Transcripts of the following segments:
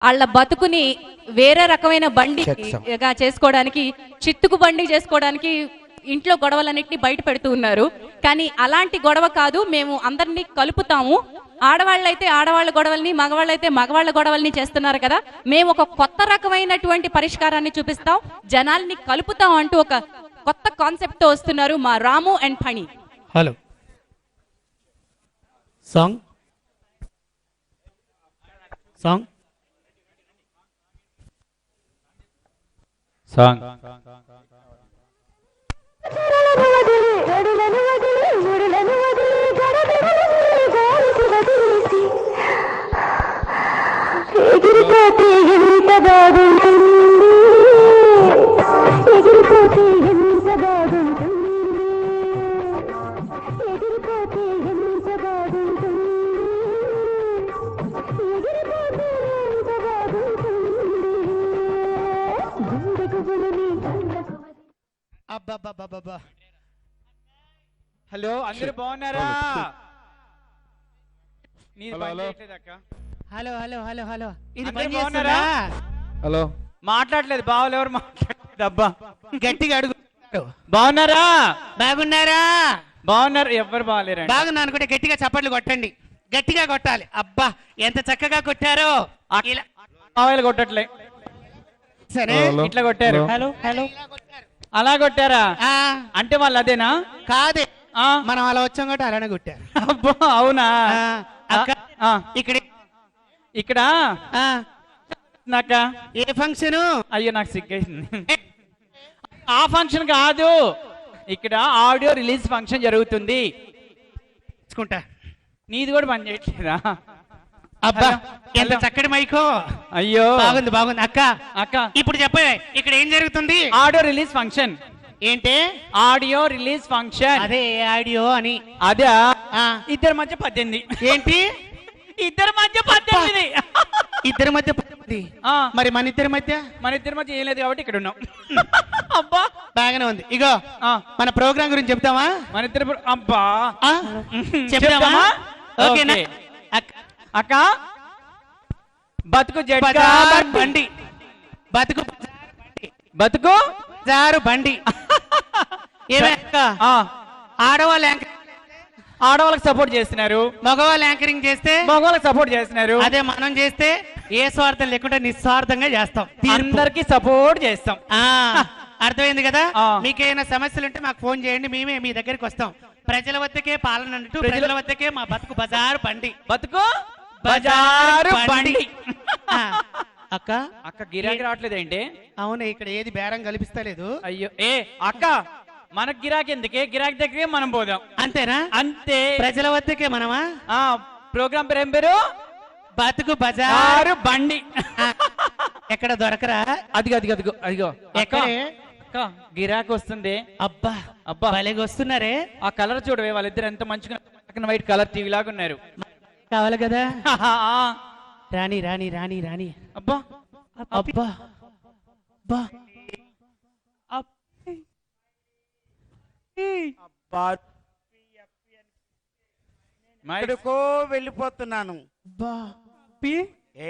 వాళ్ళ బతుకుని వేరే రకమైన బండిగా చేసుకోవడానికి, చిత్తుకు బండి చేసుకోవడానికి ఇంట్లో గొడవలన్నింటినీ బయట పెడుతూ ఉన్నారు. కానీ అలాంటి గొడవ కాదు, మేము అందరినీ కలుపుతాము. ఆడవాళ్ళైతే ఆడవాళ్ళ గొడవల్ని, మగవాళ్ళైతే మగవాళ్ళ గొడవల్ని చేస్తున్నారు కదా, మేము ఒక కొత్త రకమైనటువంటి పరిష్కారాన్ని చూపిస్తాం, జనాల్ని కలుపుతాం అంటూ ఒక కొత్త కాన్సెప్ట్ తో వస్తున్నారు మా Ramu and Phani. Hello song song song ఎగిరిపోతే ఎంత బాగుంటుంది, ఎగిరిపోతే ఎంత బాగుంటుంది, ఎగిరిపోతే ఎంత బాగుంటుంది, ఎగిరిపోతే ఎంత బాగుంటుంది, గుండెకు గుణని కళ్ళకు. అబ్బబ్బబ్బబ్బబ్బా. హలో, అందరూ బాగున్నారా? నీది హలో, పని హలో. చేయట్లేదు అక్క. హలో హలో హలో హలో ఇది అందరూ పని బాగున్నారా? చేస్తుందా? హలో, మాట్లాడలేదు, బావలు ఎవరు మాట్లాడలేదు. అబ్బా, గట్టిగా అడుగు. బాగున్నారా? బాగున్నారా? బాగున్నారు, ఎవరు బాగాలేరండి. బాగున్నా అనుకుంటే గట్టిగా చప్పట్లు కొట్టండి, గట్టిగా కొట్టాలి. అబ్బా ఎంత చక్కగా కొట్టారో. ఇలా బావలు కొట్టట్లే, సరే హలో. ఇట్లా కొట్టారు. హలో హలో అలా కొట్టారా? ఆ, అంటే వాళ్ళు అదేనా? కాదే, ఆ, మనం అలా వచ్చాం కాబట్టి అలానే కొట్టారు. అబ్బా, అవునా? ఆ, అక్క ఆ, ఇక్కడ ఇక్కడ ఆ, నాక ఏ ఫంక్షన్? అయ్యో నాకు సిగ్గేసింది. ఆ ఫంక్షన్ కాదు, ఇక్కడ ఆడియో రిలీజ్ ఫంక్షన్ జరుగుతుంది. తీసుకుంటా. నీది కూడా పని చేయట్లేదా? అబ్బా హలో, ఎంత హలో. చక్కటి మైకో. అయ్యో, బాగుంది బాగుంది. అక్క అక్క, ఇప్పుడు చెప్పే, ఇక్కడ ఏం జరుగుతుంది? Audio release function. ఏంటి? Audio release function. అదే ఆడియో అని. అదే ఆ, ఇద్దరి మధ్య 18. ఏంటి? ఇద్దరి మధ్య 18. ఇద్దరి మధ్య పడింది. ఆ, మరి మన ఇద్దరి మధ్య మన ఇద్దరి మధ్య ఏం లేదు కాబట్టి ఇక్కడ ఉన్నాం. అబ్బా, బాగానే ఉంది. ఇగో ఆ, మన ప్రోగ్రామ్ గురించి చెప్తావా? మన ఇద్దరు అబ్బా, ఆ? చెప్తావా? చెప్తామా? ఓకేనా? ఓకే. అక్క, అక్క, బతుకు జడ్గా బజారు బండి, బతుకు బతుకు బజారు బండి. ఏమే అక్క, ఆ, ఆడవాళ్ళు యాంకరింగ్, ఆడవాళ్ళకి సపోర్ట్ చేస్తున్నారు, మగవాళ్ళు యాంకరింగ్ చేస్తే మగవాళ్ళకి సపోర్ట్ చేస్తున్నారు. అదే మనం చేస్తే ఏ స్వార్థం లేకుండా నిస్వార్థంగా చేస్తాం. తీర్పు. అందరికి సపోర్ట్ చేస్తాం. ఆ, అర్థమైంది కదా? ఆ. మీకేమైనా సమస్యలు ఉంటే మాకు ఫోన్ చేయండి, మేమే మీ దగ్గరికి వస్తాం. ప్రజల వద్దకే పాలన అంటూ, ప్రజల వద్దకే మా బతుకు బజారు బండి. బతుకు బజారు బండి. ఆ, అక్క అక్క గిరాకీ రావట్లేదేంటి? అవును, ఇక్కడ ఏది బేరం కల్పిస్తలేదు. అయ్యో, ఏ అక్క, మనకు గిరాకీ ఎందుకే? గిరాకీ దగ్గరే మనం పోదాం. అంతేనా? అంతే. ప్రజల వద్దకే మనమా? ఆ, ప్రోగ్రామ్ పేరు ఏం పేరు? బతుకు బజారు ఆరు బండి. ఆ, ఎక్కడ దొరకరా? అదిగో అదిగో అదిగో అదిగో అక్క, ఎక్కడే? అక్క, గిరాకీ వస్తుంది. అబ్బా అబ్బా, భలేగా వస్తున్నారే. ఆ కలర్ చూడవే, వాళ్ళిద్దరు ఎంత మంచిగా పక్కన వైట్ కలర్ టీవీ లాగా ఉన్నారు. కావాలి కదా? ఆ, రాణి రాణి రాణి రాణి. అబ్బా, అబ్బా అబ్బా మైక్. ఎక్కడికో వెళ్ళిపోతున్నాను. అబ్బా. ఏ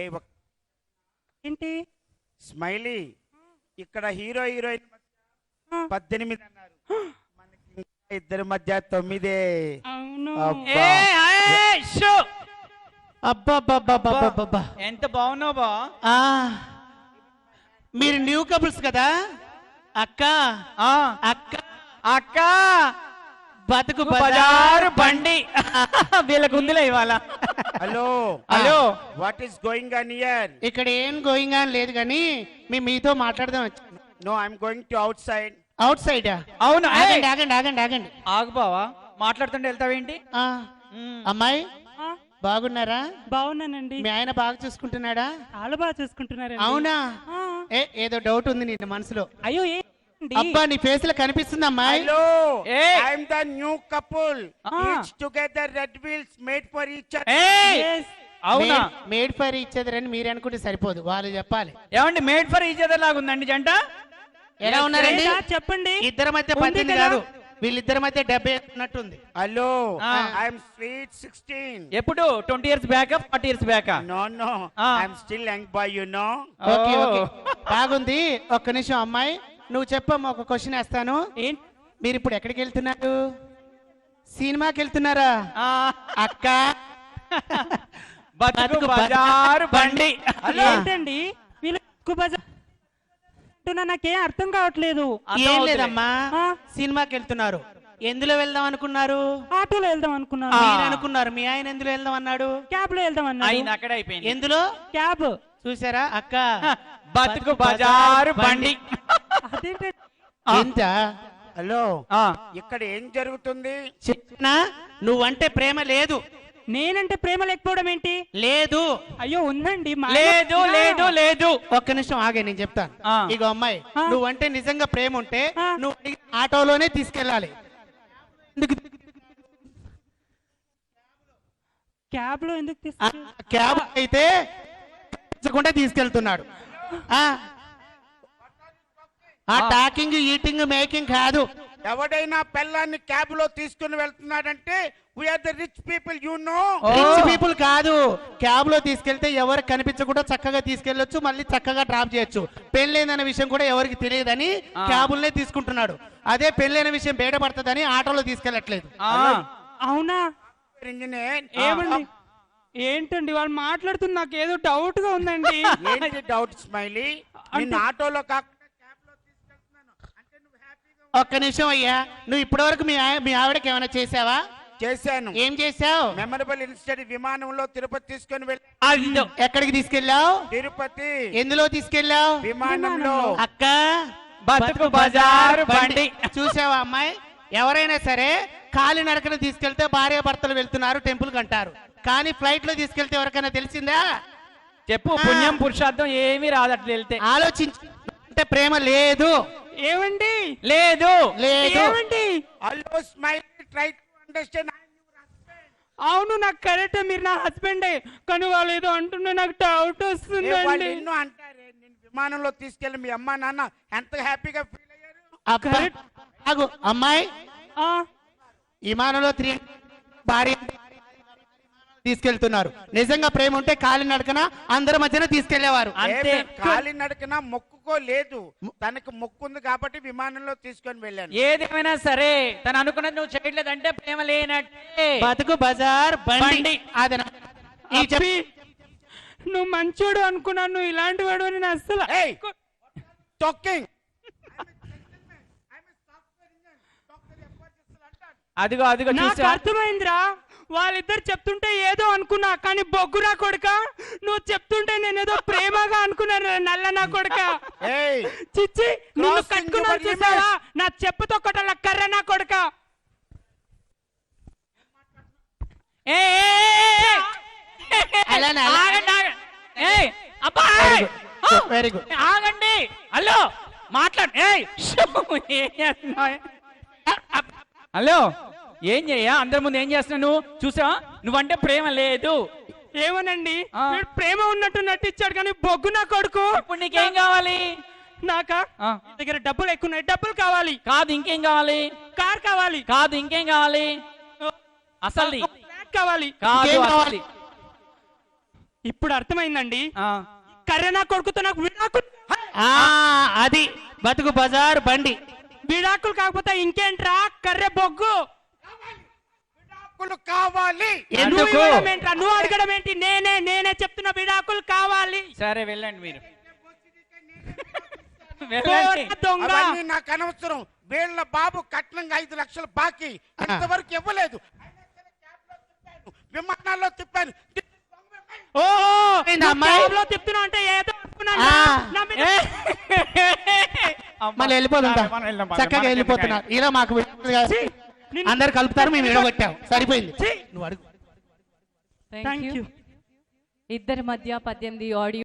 ఏంటి? స్మైలీ, ఇక్కడ హీరో హీరోయిన్ 18 అన్నారు, మనకి ఇంకా ఇద్దరి మధ్య 9. అబ్బా. ఏ, షో. అబ్బా ఎంత బాగున్నావు బా. ఆ, మీరు న్యూ కపుల్స్ కదా? అక్క ఆ, అక్క అక్క, బతుకు బజారు బండి. వీళ్ళకు ఉందిలే ఇవాళ. Hello hello, what is going on here? ఇక్కడ ఏం గోయింగ్ ఆన్ లేదు కానీ మేము మీతో మాట్లాడదాం వచ్చాను. No, I'm going to outside. Outside? అవును. ఆగండి ఆగండి ఆగండి ఆగండి. ఆగు బావా, మాట్లాడుతుంటే వెళ్తావేంటి? ఆ, అమ్మాయి బాగున్నారా? బాగున్నానండి. మీ ఆయన బాగా చూసుకుంటున్నాడా? చాలా బాగా చూసుకుంటున్నారండి. అవునా? ఆ. ఏదో డౌట్ ఉంది నీ మనసులో. అయ్యో ఏంటి? అబ్బా నీ ఫేస్ లో కనిపిస్తుంది అమ్మాయి. Hello, Hey. I'm the new couple. Ah. Each together red wheels made for each other. ఏయ్, Yes. అవునా? మేడ్ ఫర్ ఈచ్ అదర్ అని మీరు అనుకుంటే సరిపోదు, వాళ్ళు చెప్పాలి. ఏమండి, మేడ్ ఫర్ ఈచ్ అదర్ లాగా ఉందండి జంట. ఎలా ఉన్నారండి? ఏంటా చెప్పండి. ఇద్దరి మధ్య ఉంది 18 కదా? కాదు, వీళ్ళిద్దరి మధ్య 70 ఉన్నట్టుంది. Hello, Ah. I'm sweet 16. ఎప్పుడు 20 years back 40 years back No, Ah. I'm still young boy, you know. Okay okay బాగుంది. ఒక్క నిమిషం అమ్మాయి, నువ్వు చెప్పమ్మా, ఒక క్వశ్చన్ వేస్తాను. ఏంటి మీరు ఇప్పుడు ఎక్కడికి వెళ్తున్నారు? సినిమాకి వెళ్తున్నారా అక్క? బతుకు బజారు బండి. ఏంటండి వీళ్ళు ఎక్కువ బజార్ అంటున్నా, నాకేం అర్థం కావట్లేదు. ఏం లేదమ్మా, ఆ? సినిమాకి వెళ్తున్నారు. ఎందులో వెళ్దాం అనుకున్నారు? ఆటోలో వెళ్దాం అనుకున్నాను. మీరు అనుకున్నారు. మీ ఆయన ఎందులో వెళ్దాం అన్నాడు? క్యాబ్ లో వెళ్దాం అన్నాడు. అయింది, అక్కడ అయిపోయింది. ఎందులో? క్యాబ్. చూసారా అక్క? బతుకు బజారు బండి. అదేంటి ఎంత? హలో, ఆ, ఇక్కడ ఏం జరుగుతుంది? చెప్పనా? నువ్వంటే ప్రేమ లేదు. నేనంటే ప్రేమ లేకపోవడం ఏంటి? లేదు. అయ్యో ఉందండి. మా లేదు ఆయన- లేదు లేదు. ఒక్క నిమిషం ఆగే, నేను చెప్తాను. ఆ. ఇగో అమ్మాయి, ఆ. నువ్వంటే నిజంగా ప్రేమ ఉంటే ఆ. నువ్వు ఆటోలోనే తీసుకెళ్ళాలి. ఎందుకు? క్యాబ్ లో ఎందుకు ఆ, తీసుకు క్యాబ్ అయితే తీసుకెళ్తున్నాడు. ఆ టాకింగ్ ఈటింగ్ మేకింగ్ కాదు. ఎవడైనా పెళ్ళాన్ని క్యాబ్ లో తీసుకుని వెళ్తున్నాడంటే we are the rich people, you know. Rich people కాదు. క్యాబ్ లో తీసుకెళ్తే ఎవరికి కనిపించకుండా చక్కగా తీసుకెళ్లొచ్చు, మళ్ళీ చక్కగా డ్రాప్ చేయొచ్చు. పెళ్ళైందనే విషయం కూడా ఎవరికి తెలియదని క్యాబుల్నే తీసుకుంటున్నాడు. అదే పెళ్ళైన విషయం బయటపడుతుందని ఆటోలో తీసుకెళ్ళట్లేదు. ఆ, అవునా? ఇంజనీర్, ఏమండి ఏంటండి వాళ్ళు మాట్లాడుతున్న నాకు ఏదో డౌట్ గా ఉందండి. ఏంటి డౌట్ స్మైలీ? నిన్ను ఆటోలో కాకుండా క్యాబ్ లో తీసుకెళ్తున్నాను అంటే నువ్వు హ్యాపీగా ఒక్క నిమిషం అయ్యా, నువ్వు ఇప్పటి వరకు మీ ఆవిడకి ఏమైనా చేసావా? చేశాను. ఏం చేసావు? మెమరబుల్ ఇన్సిడెంట్, విమానంలో తిరుపతి తీసుకొని వెళ్ళి అదిగో. ఎక్కడికి తీసుకెళ్ళావు? తిరుపతి ఎందులో తీసుకెళ్ళావు? విమానంలో. అక్క, బతుకు బజారు బండి. చూసావా అమ్మాయి? ఎవరైనా సరే కాలినడకన తీసుకెళ్తే భార్య భర్తలు వెళ్తున్నారు టెంపుల్ అంటారు, కానీ ఫ్లైట్ లో తీసుకెళ్తే ఎవరికైనా తెలిసిందా? చెప్పు, పుణ్యం పురుషార్థం ఏమీ రాదు అట్లా వెళ్తే. ఆలోచించు. అంటే ప్రేమ లేదు. ఏమండి లేదు లేదు. ఏమండి hello smiley, try to understand. అవును నాకు కరెక్ట్, మీరు నా హస్బెండే, కానీ వాళ్ళు ఏదో అంటున్నా నాకు డౌట్ వాళ్ళు వస్తుందండి. ఎన్నో అంటారే, నేను విమానంలో తీసుకెళ్ళి మీ అమ్మా నాన్న ఎంత హ్యాపీగా ఫీల్ అయ్యారు. అబ్బా, ఆగు. అమ్మాయి, ఆ, విమానంలో భార్య తీసుకెళ్తున్నారు. నిజంగా ప్రేమ ఉంటే కాలినడకన అందరి మధ్యన తీసుకెళ్లేవారు. అంతే. కాలి నడకన మొక్కుకోలేదు, తనకు మొక్కు ఉంది కాబట్టి విమానంలో తీసుకొని వెళ్ళాను. ఏదేమైనా సరే తను అనుకున్నది నువ్వు చేయట్లేదంటే ప్రేమ లేనట్టే. బతుకు బజార్ బండి. బండి. అదన ఈ చెప్పి అప్పి, నువ్వు మంచోడు అనుకున్నాను, నువ్వు ఇలాంటి వాడు అని నేను అస్సలు Hey! టాకింగ్. అదిగో అదిగో నాకు చూసా. అర్థమైందిరా, వాళ్ళిద్దరు చెప్తుంటే ఏదో అనుకున్నా, కానీ బొగ్గు నా కొడుక, నువ్వు చెప్తుంటే నేనేదో ప్రేమగా అనుకున్నాను. నల్ల నా కొడుక, Hey! చిచ్చి నిన్ను Crossing కట్టుకున్నా your చూసావా, నా చెప్పుతో కొట్టాల కర్ర నా కొడుక. ఏ, ఏ, ఏ, ఏ. అలానే, అలా. ఆగండి, ఆగండి. ఏయ్, అబ్బాయ్. Very good. ఆగండి. హలో, మాట్లాడు. ఏయ్, షూ, ఏం చేస్తున్నావ్? హలో, ఏం చేయ అందరి ముందు ఏం చేస్తున్నావు నువ్వు? చూసావా, నువ్వంటే ప్రేమ లేదు. ఏమోనండి, ఆ. వీడు ప్రేమ ఉన్నట్టు నటించాడు, కానీ బొగ్గు నా కొడుకు. ఇప్పుడు నీకేం కావాలి? నాకా ఆ. నీ దగ్గర డబ్బులు ఎక్కువ ఉన్నాయి, డబ్బులు కావాలి. కాదు, ఇంకేం కావాలి? కార్ కావాలి. కాదు, ఇంకేం కావాలి? అసలు ఫ్లాట్ కావాలి. కాదు, ఇంకేం అసలు. కావాలి? ఇప్పుడు అర్థమైందండి, ఆ. కర్ర నా కొడుకుతో నాకు విడాకులు. ఆ, అది బతుకు బజార్ బండి. విడాకులు కాకపోతే ఇంకేంట్రా, కర్రె బొగ్గు. విడాకులు కావాలి. నువ్వు ఎందుకు? ఇవ్వడం ఏంట్రా, నువ్వు అడగడం ఏంటి? నేనే చెప్తున్నా విడాకులు కావాలి. సరే వెళ్ళండి మీరు. వెళ్ళండి. పోరా దొంగ. అవన్నీ నాకు అనవసరం. వీళ్ళ బాబు కట్నంగా 5 లక్షలు బాకీ, ఇంతవరకు ఇవ్వలేదు. విమానాల్లో తిప్పాను. ఓ ఏంది అమ్మాయి? క్యాబ్ లో తిప్పుతున్నా అంటే ఏదో అనుకున్నాను. ఆ. నా మీద- ఏ. మళ్ళీ వెళ్ళిపోతుంటా. మనం వెళ్దాం, మనం చక్కగా వెళ్దాం. వెళ్ళిపోతున్నారు. ఇలా మాకు ఛీ, నిన్ను- అందరు కలుపుతారు, మేము ఎడగొట్టాం. సరిపోయింది. ఛీ. నువ్వు అడుగు. Thank thank you. యూ. ఇద్దరి మధ్య 18 ఆడియో